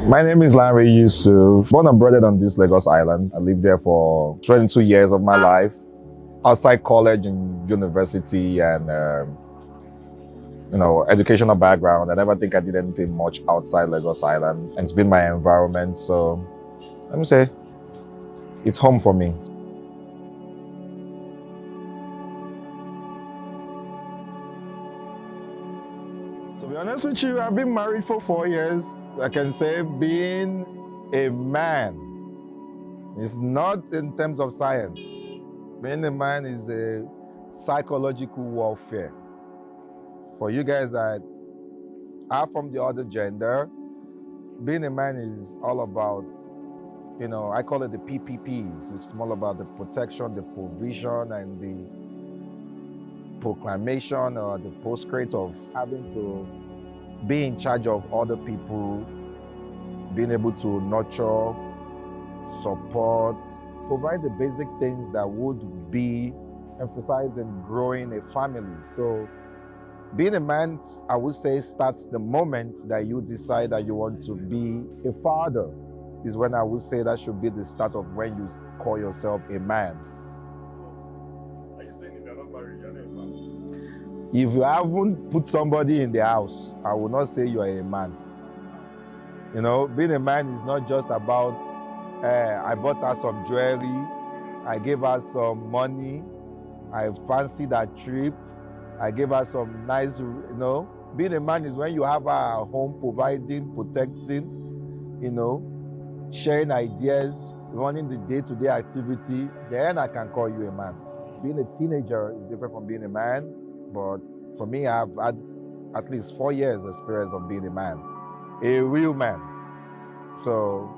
My name is Larry Yusuf. Born and bred on this Lagos island. I lived there for 22 years of my life. Outside college and university and educational background. I never think I did anything much outside Lagos Island. And it's been my environment. So let me say, it's home for me. To be honest with you, I've been married for 4 years. I can say being a man is not in terms of science. Being a man is a psychological warfare. For you guys that are from the other gender, being a man is all about, I call it the PPPs, which is more about the protection, the provision, and the proclamation or the postscript of having to be in charge of other people, being able to nurture, support, provide the basic things that would be emphasized in growing a family. So being a man, I would say, starts the moment that you decide that you want to be a father, is when I would say that should be the start of when you call yourself a man. Are you saying if you're not married, you're not a man? If you haven't put somebody in the house, I will not say you are a man. Being a man is not just about, I bought her some jewelry, I gave her some money, I fancied that trip, I gave her some nice, Being a man is when you have her at home, providing, protecting, sharing ideas, running the day-to-day activity, then I can call you a man. Being a teenager is different from being a man, but for me, I've had at least 4 years experience of being a man, a real man. So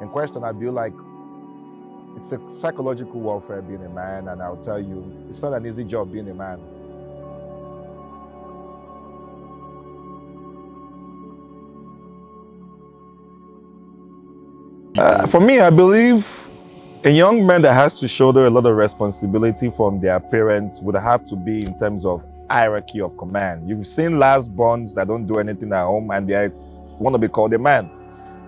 in question, I feel like it's a psychological warfare being a man, and I'll tell you, it's not an easy job being a man. For me, I believe a young man that has to shoulder a lot of responsibility from their parents would have to be in terms of hierarchy of command. You've seen last-borns that don't do anything at home and they want to be called a man.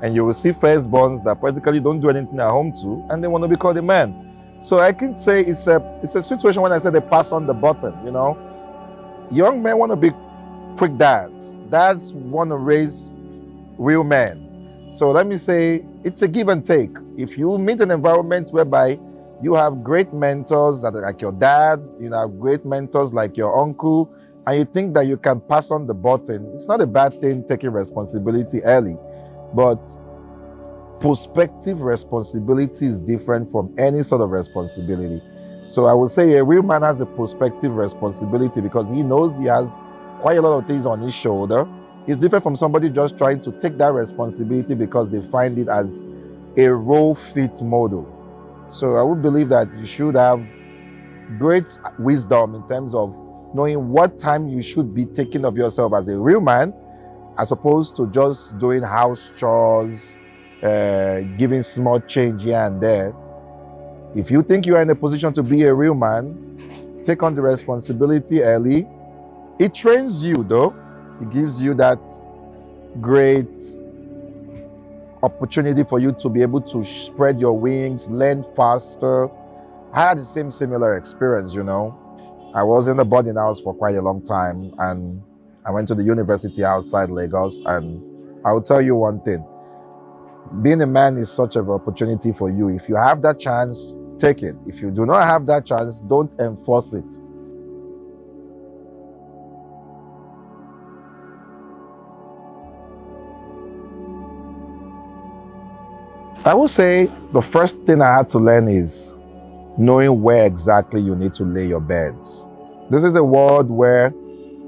And you will see first-borns that practically don't do anything at home too and they want to be called a man. So I can say it's a situation when I say they pass on the button, Young men want to be quick dads. Dads want to raise real men. So let me say, it's a give and take. If you meet an environment whereby you have great mentors that are like your dad, you have great mentors like your uncle, and you think that you can pass on the button, it's not a bad thing taking responsibility early. But prospective responsibility is different from any sort of responsibility. So I would say a real man has a prospective responsibility because he knows he has quite a lot of things on his shoulder. It's different from somebody just trying to take that responsibility because they find it as a role fit model. So I would believe that you should have great wisdom in terms of knowing what time you should be taking of yourself as a real man, as opposed to just doing house chores, giving small change here and there. If you think you are in a position to be a real man, take on the responsibility early. It trains you though. It gives you that great opportunity for you to be able to spread your wings, learn faster. I had the similar experience, I was in a boarding house for quite a long time and I went to the university outside Lagos, and I'll tell you one thing. Being a man is such an opportunity for you. If you have that chance, take it. If you do not have that chance, don't enforce it. I would say the first thing I had to learn is knowing where exactly you need to lay your beds. This is a world where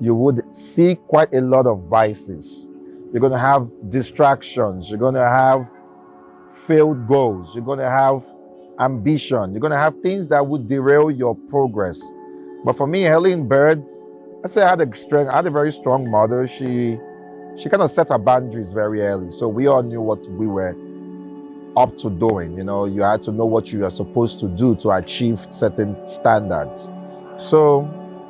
you would see quite a lot of vices. You're going to have distractions. You're going to have failed goals. You're going to have ambition. You're going to have things that would derail your progress. But for me, Helen Bird, I say I had a very strong mother. She kind of set her boundaries very early. So we all knew what we were up to doing. You had to know what you are supposed to do to achieve certain standards. So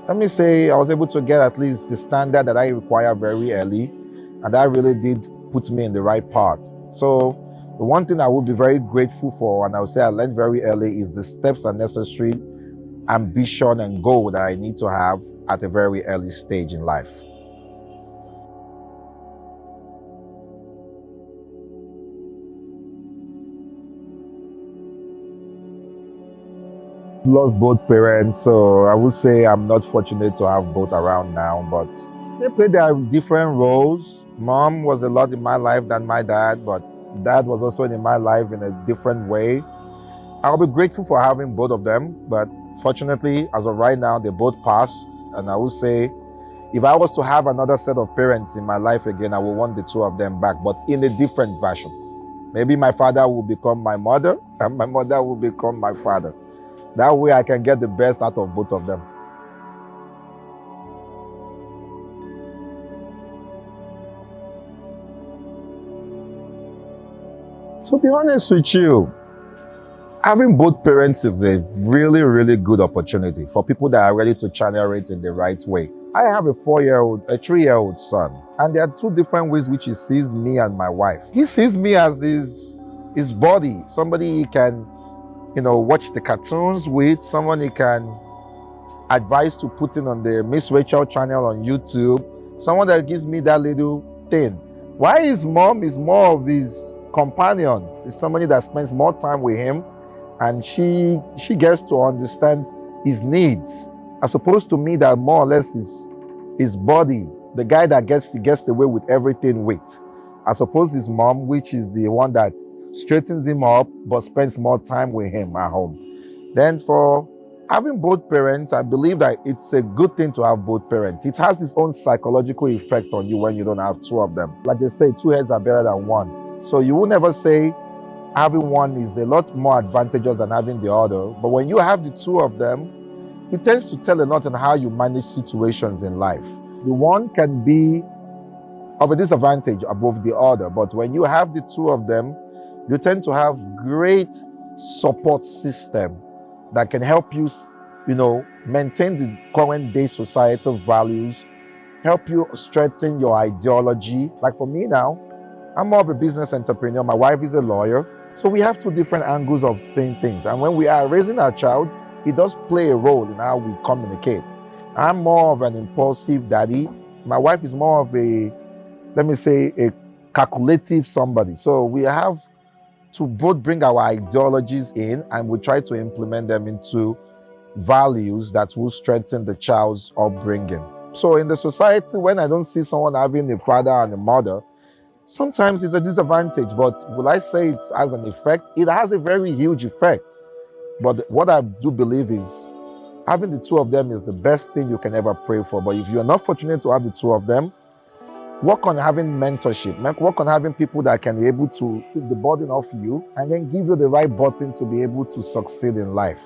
let me say I was able to get at least the standard that I require very early, and that really did put me in the right path. So the one thing I would be very grateful for, and I would say I learned very early, is the steps and necessary ambition and goal that I need to have at a very early stage in life. Lost both parents, so I would say I'm not fortunate to have both around now, but they played their different roles. Mom was a lot in my life than my dad, but dad was also in my life in a different way. I'll be grateful for having both of them, but fortunately, as of right now, they both passed. And I would say, if I was to have another set of parents in my life again, I would want the two of them back, but in a different version. Maybe my father will become my mother, and my mother will become my father. That way, I can get the best out of both of them. To be honest with you, having both parents is a really, really good opportunity for people that are ready to channel it in the right way. I have a 4-year-old, a 3-year-old son, and there are two different ways which he sees me and my wife. He sees me as his body, somebody he can, watch the cartoons with, someone he can advice to putting on the Miss Rachel channel on YouTube, someone that gives me that little thing. Why his mom is more of his companion, is somebody that spends more time with him, and she gets to understand his needs, as opposed to me that more or less is his body, the guy that gets away with everything with, as opposed to his mom, which is the one that straightens him up but spends more time with him at home. Then for having both parents, I believe that it's a good thing to have both parents. It has its own psychological effect on you when you don't have two of them. Like they say, two heads are better than one. So you will never say having one is a lot more advantageous than having the other. But when you have the two of them, it tends to tell a lot on how you manage situations in life. The one can be of a disadvantage above the other, but when you have the two of them, you tend to have great support system that can help you, maintain the current day societal values, help you strengthen your ideology. Like for me now, I'm more of a business entrepreneur. My wife is a lawyer. So we have two different angles of saying things. And when we are raising our child, it does play a role in how we communicate. I'm more of an impulsive daddy. My wife is more of let me say, a calculative somebody. So we have to both bring our ideologies in, and we try to implement them into values that will strengthen the child's upbringing. So in the society, when I don't see someone having a father and a mother, sometimes it's a disadvantage, but will I say it has an effect? It has a very huge effect. But what I do believe is having the two of them is the best thing you can ever pray for. But if you're not fortunate to have the two of them, work on having mentorship. Work on having people that can be able to take the burden off you and then give you the right button to be able to succeed in life.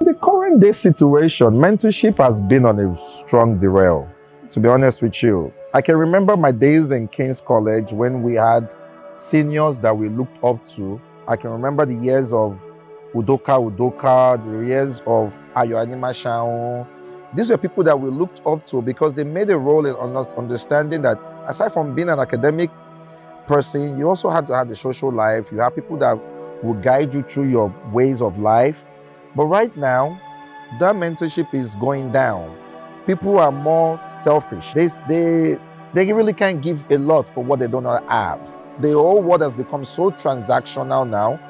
The current day situation, mentorship has been on a strong derail, to be honest with you. I can remember my days in King's College when we had seniors that we looked up to. I can remember the years of Udoka, the years of Ayo Animashaun. These were people that we looked up to because they made a role in us understanding that aside from being an academic person, you also had to have the social life. You have people that will guide you through your ways of life. But right now, that mentorship is going down. People are more selfish. They really can't give a lot for what they do not have. The whole world has become so transactional now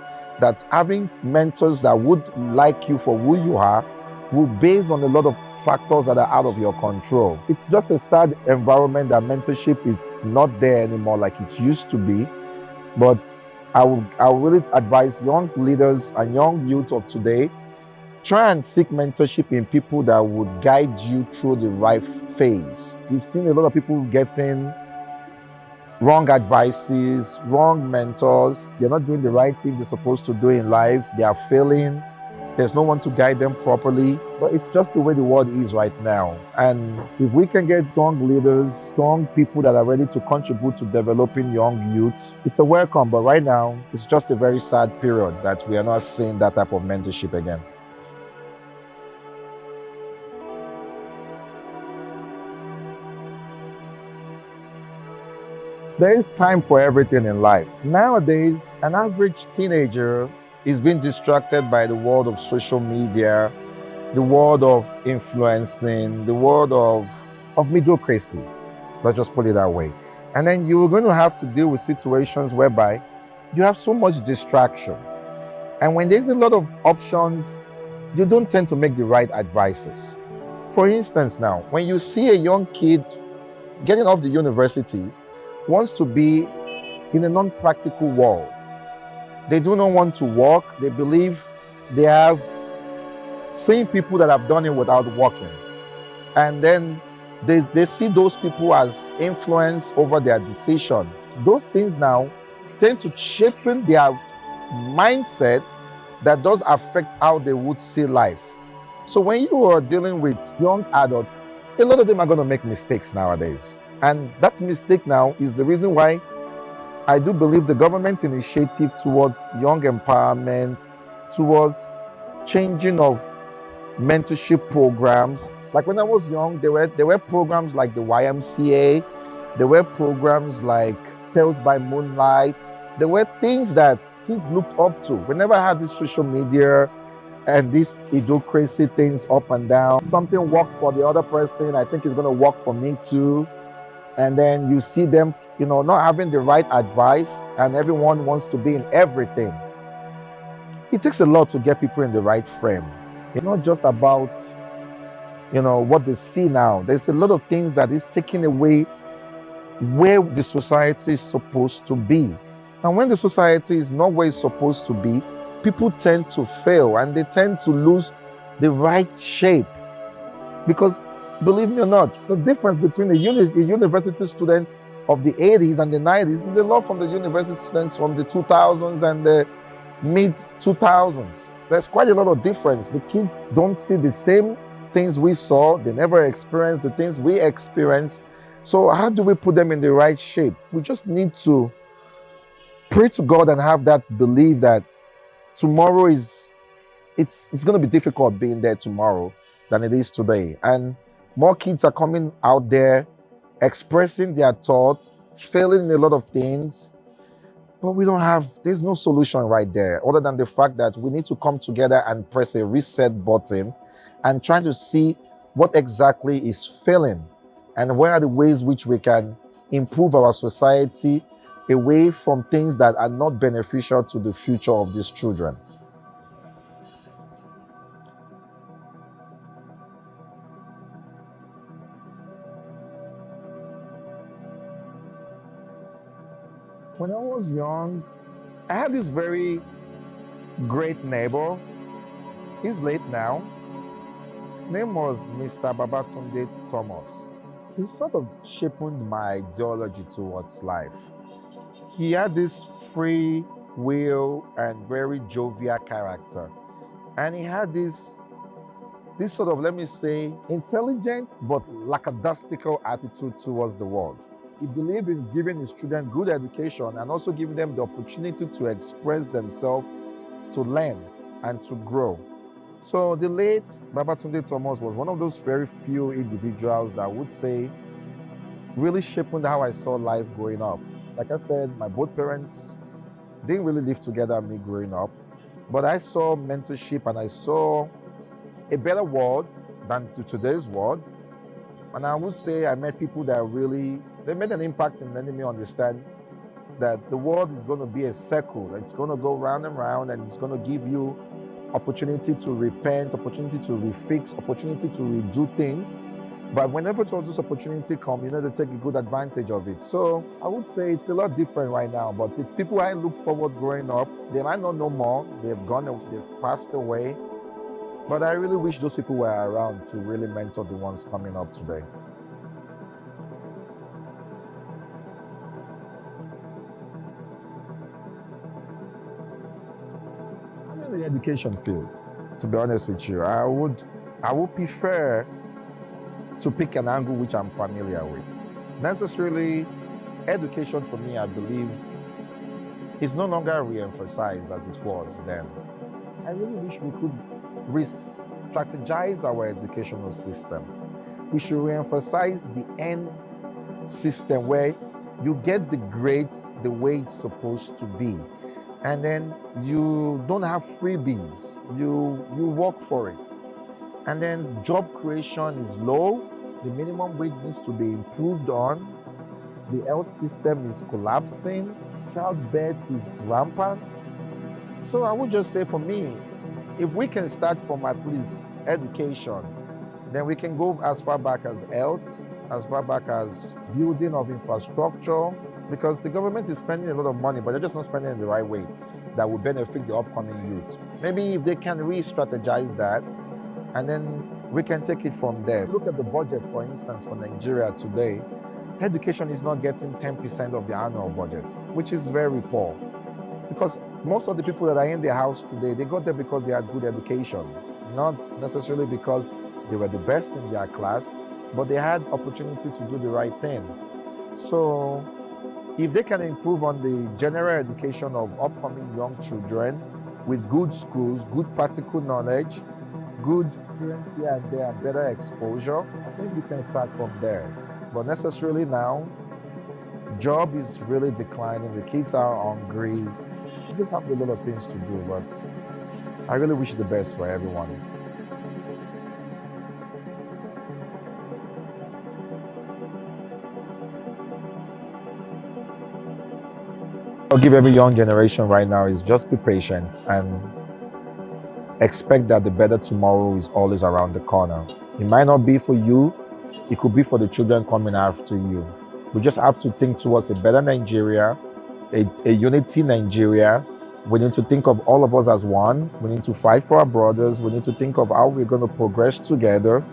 that having mentors that would like you for who you are will base on a lot of factors that are out of your control. It's just a sad environment that mentorship is not there anymore like it used to be. But I would really advise young leaders and young youth of today, try and seek mentorship in people that would guide you through the right phase. We've seen a lot of people getting wrong advices, wrong mentors. They're not doing the right thing they're supposed to do in life. They are failing. There's no one to guide them properly. But it's just the way the world is right now. And if we can get strong leaders, strong people that are ready to contribute to developing young youths, it's a welcome. But right now, it's just a very sad period that we are not seeing that type of mentorship again. There is time for everything in life. Nowadays, an average teenager is being distracted by the world of social media, the world of influencing, the world of mediocrity. Let's just put it that way. And then you're going to have to deal with situations whereby you have so much distraction. And when there's a lot of options, you don't tend to make the right advices. For instance, now, when you see a young kid getting off the university, wants to be in a non-practical world. They do not want to work. They believe they have seen people that have done it without working. And then they see those people as influence over their decision. Those things now tend to shape their mindset that does affect how they would see life. So when you are dealing with young adults, a lot of them are going to make mistakes nowadays. And that mistake now is the reason why I do believe the government initiative towards young empowerment, towards changing of mentorship programs. Like when I was young, there were programs like the YMCA, there were programs like Tales by Moonlight. There were things that kids looked up to. Whenever I had this social media and these idiocracy things up and down, something worked for the other person, I think it's going to work for me too. And then you see them, not having the right advice, and everyone wants to be in everything. It takes a lot to get people in the right frame. It's not just about, what they see now. There's a lot of things that is taking away where the society is supposed to be. And when the society is not where it's supposed to be, people tend to fail and they tend to lose the right shape. Because believe me or not, the difference between a university student of the 80s and the 90s is a lot from the university students from the 2000s and the mid 2000s. There's quite a lot of difference. The kids don't see the same things we saw. They never experienced the things we experienced. So how do we put them in the right shape? We just need to pray to God and have that belief that tomorrow it's going to be difficult being there tomorrow than it is today. And more kids are coming out there expressing their thoughts, failing in a lot of things. But there's no solution right there other than the fact that we need to come together and press a reset button and try to see what exactly is failing and where are the ways which we can improve our society away from things that are not beneficial to the future of these children. When I was young, I had this very great neighbor. He's late now. His name was Mr. Babatunde Thomas. He sort of shaped my ideology towards life. He had this free will and very jovial character. And he had this sort of, let me say, intelligent but lackadaisical attitude towards the world. He believed in giving his children good education and also giving them the opportunity to express themselves, to learn, and to grow. So the late Babatunde Thomas was one of those very few individuals that I would say really shaped how I saw life growing up. Like I said, my both parents didn't really live together me growing up, but I saw mentorship and I saw a better world than to today's world. And I would say I met people that they made an impact in letting me understand that the world is going to be a circle. It's going to go round and round, and it's going to give you opportunity to repent, opportunity to refix, opportunity to redo things. But whenever those opportunity come, you know, to take a good advantage of it. So I would say it's a lot different right now. But the people I look forward growing up, they might not know more. They've passed away. But I really wish those people were around to really mentor the ones coming up today. I'm in the education field, to be honest with you. I would prefer to pick an angle which I'm familiar with. Necessarily, education for me, I believe, is no longer re-emphasized as it was then. I really wish we could re-strategize our educational system. We should re-emphasize the end system where you get the grades the way it's supposed to be. And then you don't have freebies. You work for it. And then job creation is low. The minimum wage needs to be improved on. The health system is collapsing. Childbirth is rampant. So I would just say for me, if we can start from at least education, then we can go as far back as health, as far back as building of infrastructure, because the government is spending a lot of money, but they're just not spending it the right way that will benefit the upcoming youth. Maybe if they can re-strategize that, and then we can take it from there. Look at the budget, for instance, for Nigeria today. Education is not getting 10% of the annual budget, which is very poor. Because most of the people that are in their house today, they got there because they had good education, not necessarily because they were the best in their class, but they had opportunity to do the right thing. So if they can improve on the general education of upcoming young children with good schools, good practical knowledge, good experience here and there, and better exposure, I think we can start from there. But necessarily now, job is really declining. The kids are hungry. We just have a lot of things to do, but I really wish the best for everyone. I'll give every young generation right now is just be patient and expect that the better tomorrow is always around the corner. It might not be for you, it could be for the children coming after you. We just have to think towards a better Nigeria, a unity Nigeria. We need to think of all of us as one. We need to fight for our brothers. We need to think of how we're going to progress together.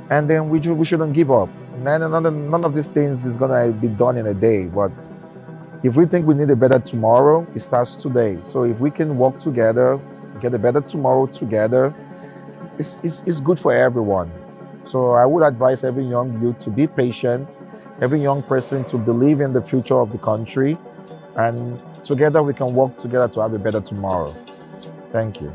And then we shouldn't give up. None of these things is going to be done in a day. But if we think we need a better tomorrow, it starts today. So if we can work together, get a better tomorrow together, it's good for everyone. So I would advise every young youth to be patient, every young person to believe in the future of the country, and together we can work together to have a better tomorrow. Thank you.